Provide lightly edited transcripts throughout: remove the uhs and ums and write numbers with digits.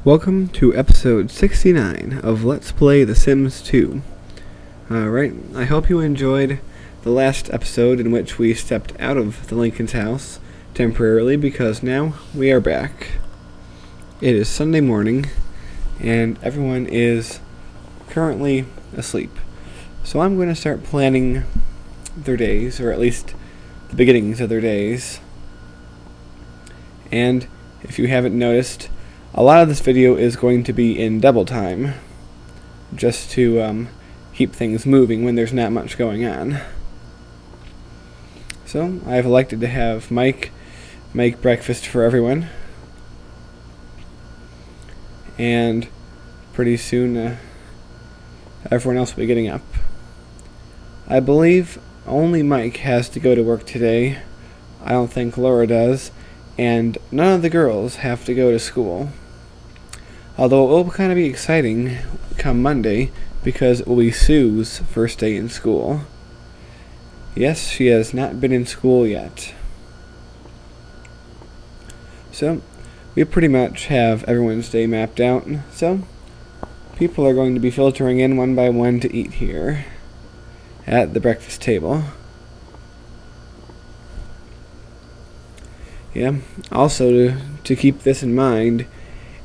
Welcome to episode 69 of Let's Play The Sims 2. Alright, I hope you enjoyed the last episode in which we stepped out of the LXIX house temporarily because now we are back. It is Sunday morning and everyone is currently asleep. So I'm going to start planning their days, or at least the beginnings of their days. And if you haven't noticed, a lot of this video is going to be in double time, just to keep things moving when there's not much going on. So I've elected to have Mike make breakfast for everyone, and pretty soon everyone else will be getting up. I believe only Mike has to go to work today. I don't think Laura does, and none of the girls have to go to school. Although it will kind of be exciting come Monday, because it will be Sue's first day in school. Yes, she has not been in school yet. So, we pretty much have everyone's day mapped out, so people are going to be filtering in one by one to eat here at the breakfast table. Yeah, also to keep this in mind,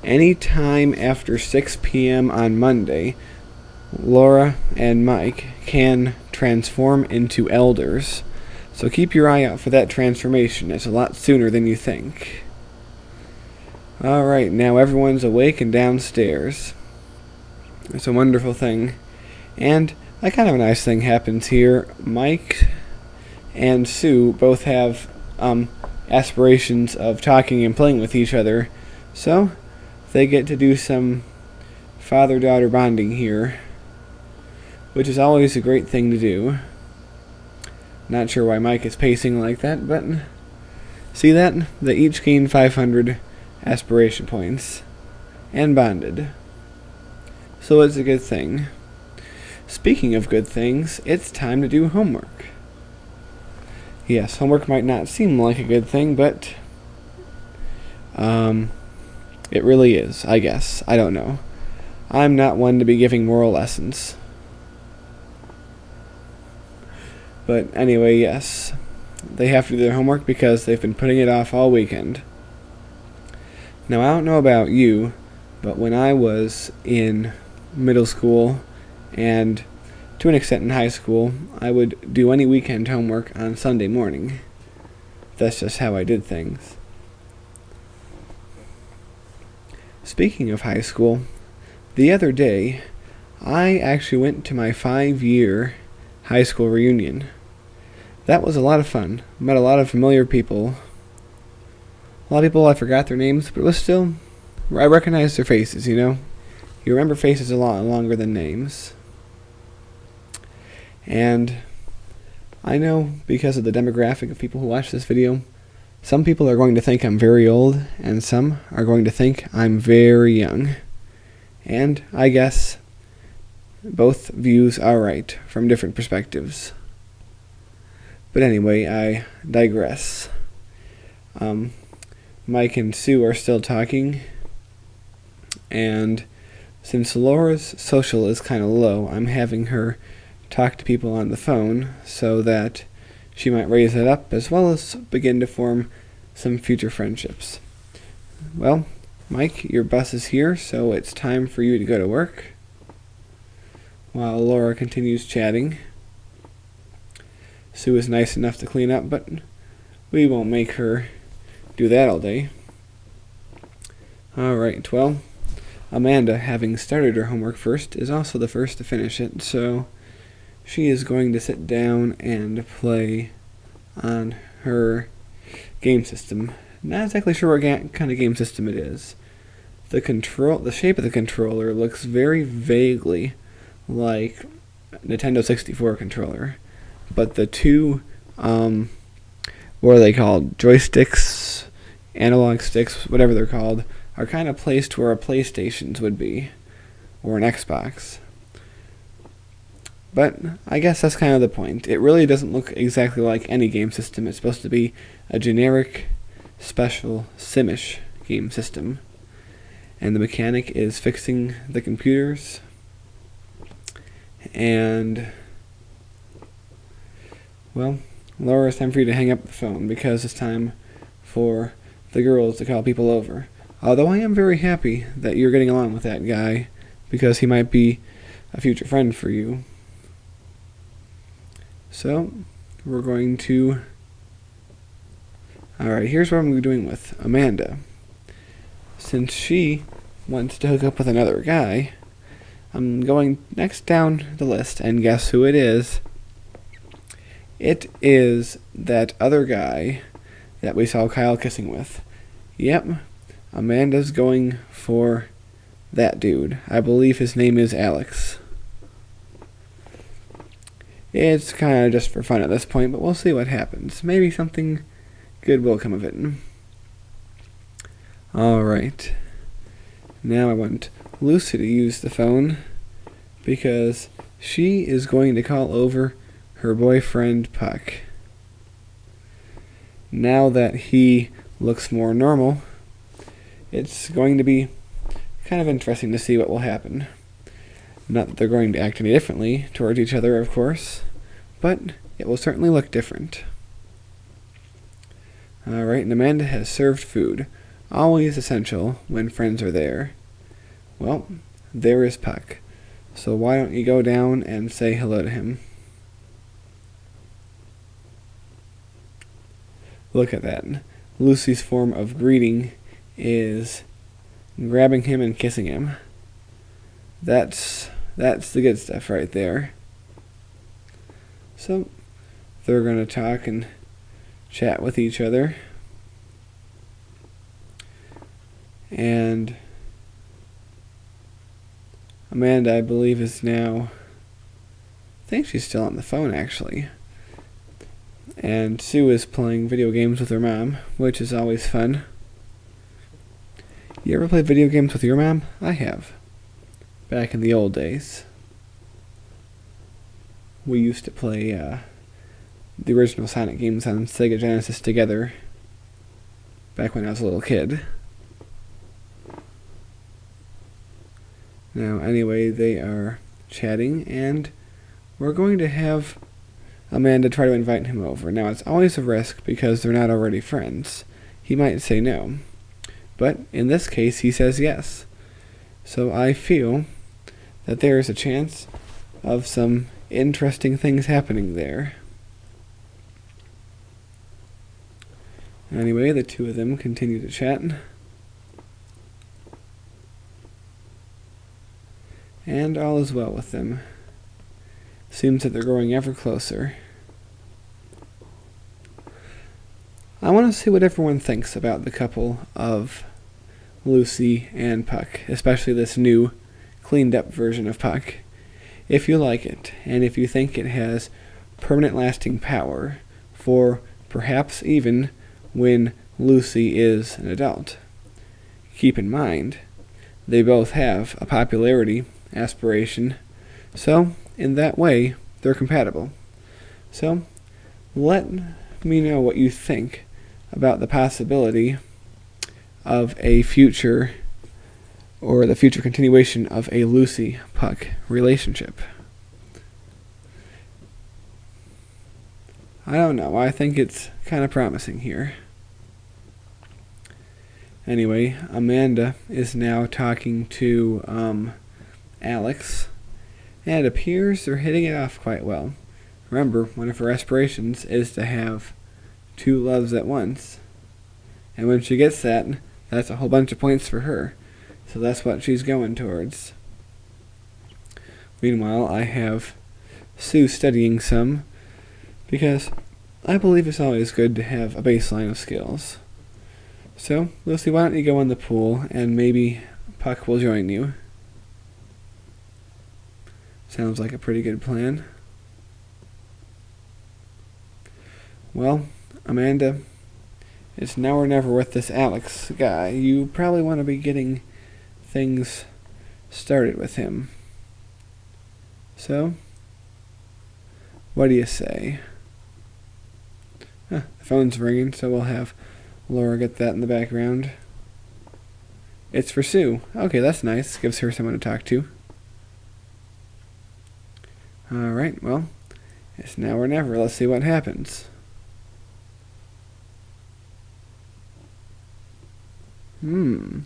any time after 6 p.m. on Monday, Laura and Mike can transform into elders. So keep your eye out for that transformation. It's a lot sooner than you think. Alright, now everyone's awake and downstairs. It's a wonderful thing. And a kind of a nice thing happens here. Mike and Sue both have aspirations of talking and playing with each other. So they get to do some father-daughter bonding here, which is always a great thing to do. Not sure why Mike is pacing like that, but see that? They each gain 500 aspiration points and bonded. So it's a good thing. Speaking of good things, it's time to do homework. Yes, homework might not seem like a good thing, but it really is, I guess. I don't know. I'm not one to be giving moral lessons. But anyway, yes. They have to do their homework because they've been putting it off all weekend. Now, I don't know about you, but when I was in middle school and to an extent in high school, I would do any weekend homework on Sunday morning. That's just how I did things. Speaking of high school, the other day, I actually went to my 5-year high school reunion. That was a lot of fun. Met a lot of familiar people. A lot of people, I forgot their names, but it was still, I recognized their faces, you know? You remember faces a lot longer than names. And I know because of the demographic of people who watch this video, some people are going to think I'm very old, and some are going to think I'm very young. And I guess both views are right from different perspectives. But anyway, I digress. Mike and Sue are still talking, and since Laura's social is kind of low, I'm having her talk to people on the phone so that she might raise it up, as well as begin to form some future friendships. Well, Mike, your bus is here, so it's time for you to go to work. While Laura continues chatting. Sue is nice enough to clean up, but we won't make her do that all day. Alright, well, Amanda, having started her homework first, is also the first to finish it, so she is going to sit down and play on her game system. Not exactly sure what kind of game system it is. The shape of the controller looks very vaguely like Nintendo 64 controller, but the two, what are they called? Joysticks, analog sticks, whatever they're called, are kind of placed where a PlayStation's would be, or an Xbox. But I guess that's kind of the point. It really doesn't look exactly like any game system. It's supposed to be a generic, special, Simish game system. and the mechanic is fixing the computers. And, well, Laura, it's time for you to hang up the phone because it's time for the girls to call people over. Although I am very happy that you're getting along with that guy because he might be a future friend for you. So, we're going to... Alright, here's what I'm going to be doing with Amanda. Since she wants to hook up with another guy, I'm going next down the list, and guess who it is? It is that other guy that we saw Kyle kissing with. Yep, Amanda's going for that dude. I believe his name is Alex. It's kind of just for fun at this point, but we'll see what happens. Maybe something good will come of it. Alright. Now I want Lucy to use the phone because she is going to call over her boyfriend Puck. Now that he looks more normal, it's going to be kind of interesting to see what will happen. Not that they're going to act any differently towards each other, of course, but it will certainly look different. Alright, and Amanda has served food. Always essential when friends are there. Well, there is Puck. So why don't you go down and say hello to him? Look at that. Lucy's form of greeting is grabbing him and kissing him. That's the good stuff right there. So, they're going to talk and chat with each other. And Amanda, I believe, is now... I think she's still on the phone, actually. And Sue is playing video games with her mom, which is always fun. You ever play video games with your mom? I have. Back in the old days. We used to play the original Sonic games on Sega Genesis together back when I was a little kid. Now, anyway, they are chatting, and we're going to have Amanda try to invite him over. Now, it's always a risk because they're not already friends. He might say no. But in this case, he says yes. So I feel that there is a chance of some interesting things happening there. Anyway, the two of them continue to chat. And all is well with them. Seems that they're growing ever closer. I want to see what everyone thinks about the couple of Lucy and Puck, especially this new, cleaned up version of Puck. If you like it, and if you think it has permanent lasting power for perhaps even when Lucy is an adult. Keep in mind, they both have a popularity aspiration, so in that way, they're compatible. So, let me know what you think about the possibility of a future, or the future continuation of a Lucy-Puck relationship. I don't know, I think it's kind of promising here. Anyway, Amanda is now talking to Alex, and it appears they're hitting it off quite well. Remember, one of her aspirations is to have two loves at once. And when she gets that, that's a whole bunch of points for her. So that's what she's going towards. Meanwhile, I have Sue studying some, because I believe it's always good to have a baseline of skills. So, Lucy, why don't you go in the pool, and maybe Puck will join you. Sounds like a pretty good plan. Well, Amanda, it's now or never with this Alex guy. You probably want to be getting things started with him. So, what do you say? The phone's ringing, so we'll have Laura get that in the background. It's for Sue. Okay, that's nice. Gives her someone to talk to. Alright, well, it's now or never. Let's see what happens. You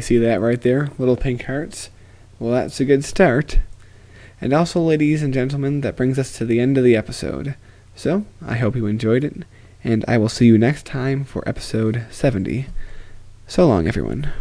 see that right there? Little pink hearts? Well, that's a good start. And also, ladies and gentlemen, that brings us to the end of the episode. So, I hope you enjoyed it, and I will see you next time for episode 70. So long, everyone.